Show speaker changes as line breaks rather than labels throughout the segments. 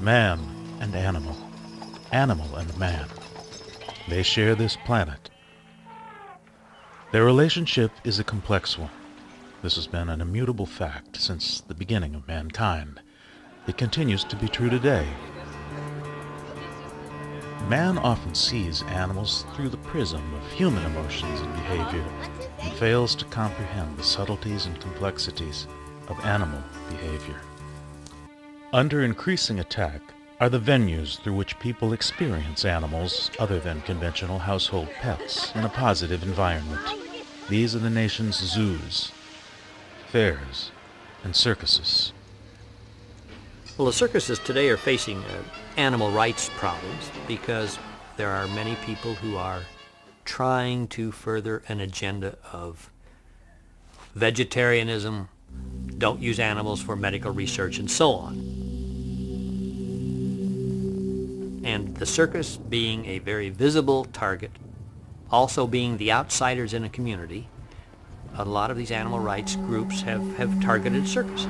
Man and animal, animal and man. They share this planet. Their relationship is a complex one. This has been an immutable fact since the beginning of mankind. It continues to be true today. Man often sees animals through the prism of human emotions and behavior and fails to comprehend the subtleties and complexities of animal behavior. Under increasing attack are the venues through which people experience animals other than conventional household pets in a positive environment. These are the nation's zoos, fairs, and circuses.
Well, the circuses today are facing animal rights problems because there are many people who are trying to further an agenda of vegetarianism, don't use animals for medical research, and so on. And the circus being a very visible target, also being the outsiders in a community, a lot of these animal rights groups have targeted circuses.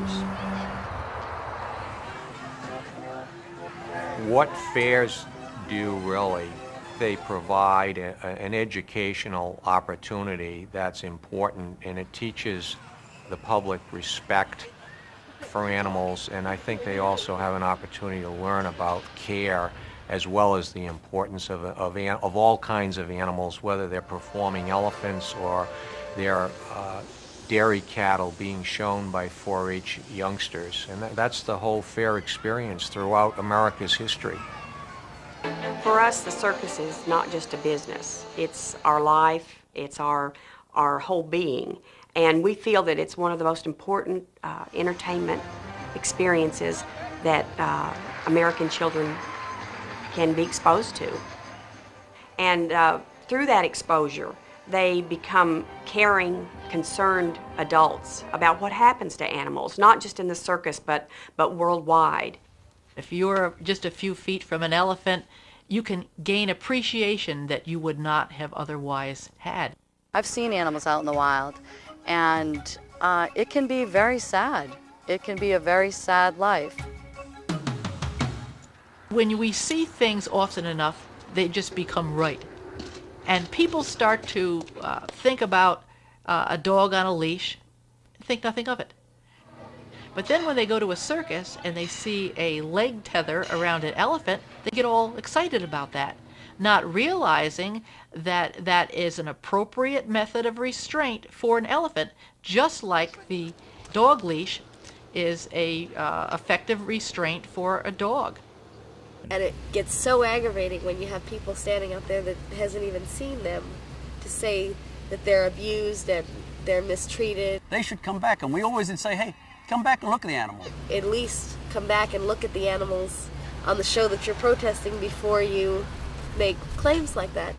What fairs do really, they provide an educational opportunity that's important, and it teaches the public respect for animals, and I think they also have an opportunity to learn about care as well as the importance of all kinds of animals, whether they're performing elephants or they're dairy cattle being shown by 4-H youngsters. And that's the whole fair experience throughout America's history.
For us, the circus is not just a business. It's our life, it's our whole being. And we feel that it's one of the most important entertainment experiences that American children can be exposed to. And through that exposure, they become caring, concerned adults about what happens to animals, not just in the circus, but worldwide.
If you're just a few feet from an elephant, you can gain appreciation that you would not have otherwise had.
I've seen animals out in the wild, and it can be very sad. It can be a very sad life.
When we see things often enough, they just become right. And people start to think about a dog on a leash, think nothing of it. But then when they go to a circus and they see a leg tether around an elephant, they get all excited about that, not realizing that that is an appropriate method of restraint for an elephant, just like the dog leash is a effective restraint for a dog.
And it gets so aggravating when you have people standing out there that hasn't even seen them to say that they're abused and they're mistreated.
They should come back, and we always would say, hey, come back and look at the animal.
At least come back and look at the animals on the show that you're protesting before you make claims like that.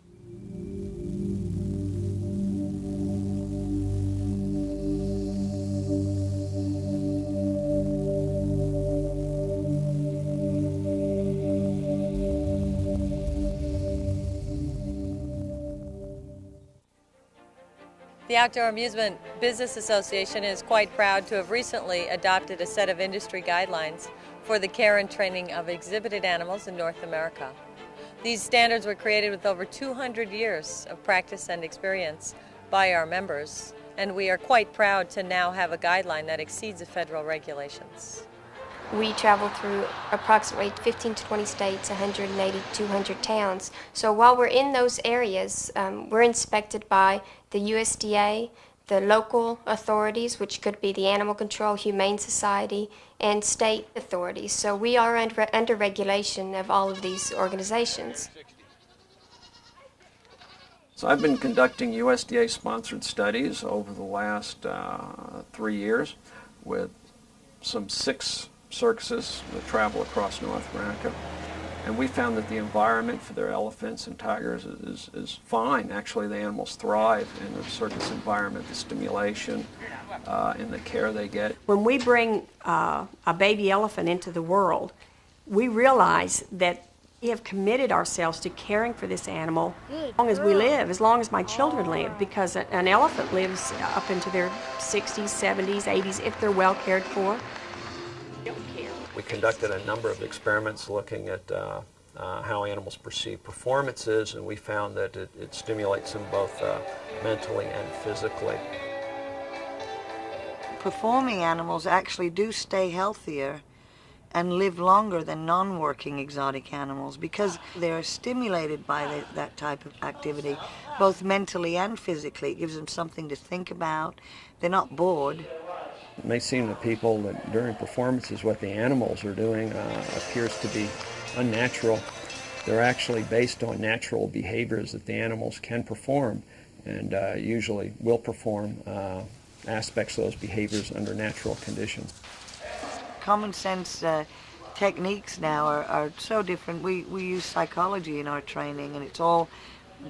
The Outdoor Amusement Business Association is quite proud to have recently adopted a set of industry guidelines for the care and training of exhibited animals in North America. These standards were created with over 200 years of practice and experience by our members, and we are quite proud to now have a guideline that exceeds the federal regulations.
We travel through approximately 15 to 20 states, 180 to 200 towns. So while we're in those areas, we're inspected by the USDA, the local authorities, which could be the Animal Control, Humane Society, and state authorities. So we are under regulation of all of these organizations.
So I've been conducting USDA-sponsored studies over the last 3 years with some 6 circuses that travel across North America. And we found that the environment for their elephants and tigers is fine. Actually, the animals thrive in the circus environment, the stimulation and the care they get.
When we bring a baby elephant into the world, we realize that we have committed ourselves to caring for this animal as long as we live, as long as my children live, because an elephant lives up into their 60s, 70s, 80s if they're well cared for.
We conducted a number of experiments looking at how animals perceive performances, and we found that it stimulates them both mentally and physically.
Performing animals actually do stay healthier and live longer than non-working exotic animals because they're stimulated by that type of activity, both mentally and physically. It gives them something to think about. They're not bored.
It may seem to people that during performances what the animals are doing appears to be unnatural. They're actually based on natural behaviors that the animals can perform, and usually will perform aspects of those behaviors under natural conditions.
Common sense techniques now are so different. We use psychology in our training, and it's all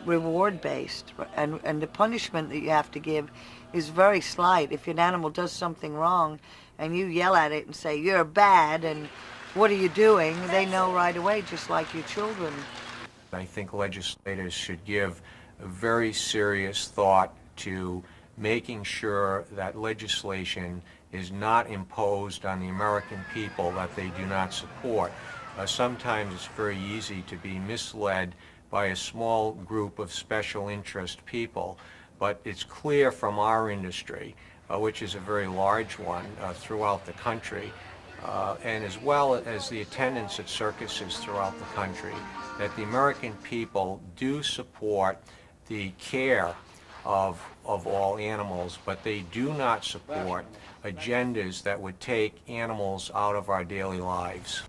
reward-based, and the punishment that you have to give is very slight. If an animal does something wrong and you yell at it and say, "You're bad," and "What are you doing?" they know right away, just like your children.
I think legislators should give a very serious thought to making sure that legislation is not imposed on the American people that they do not support. Sometimes it's very easy to be misled by a small group of special interest people, but it's clear from our industry, which is a very large one throughout the country, and as well as the attendance at circuses throughout the country, that the American people do support the care of all animals, but they do not support agendas that would take animals out of our daily lives.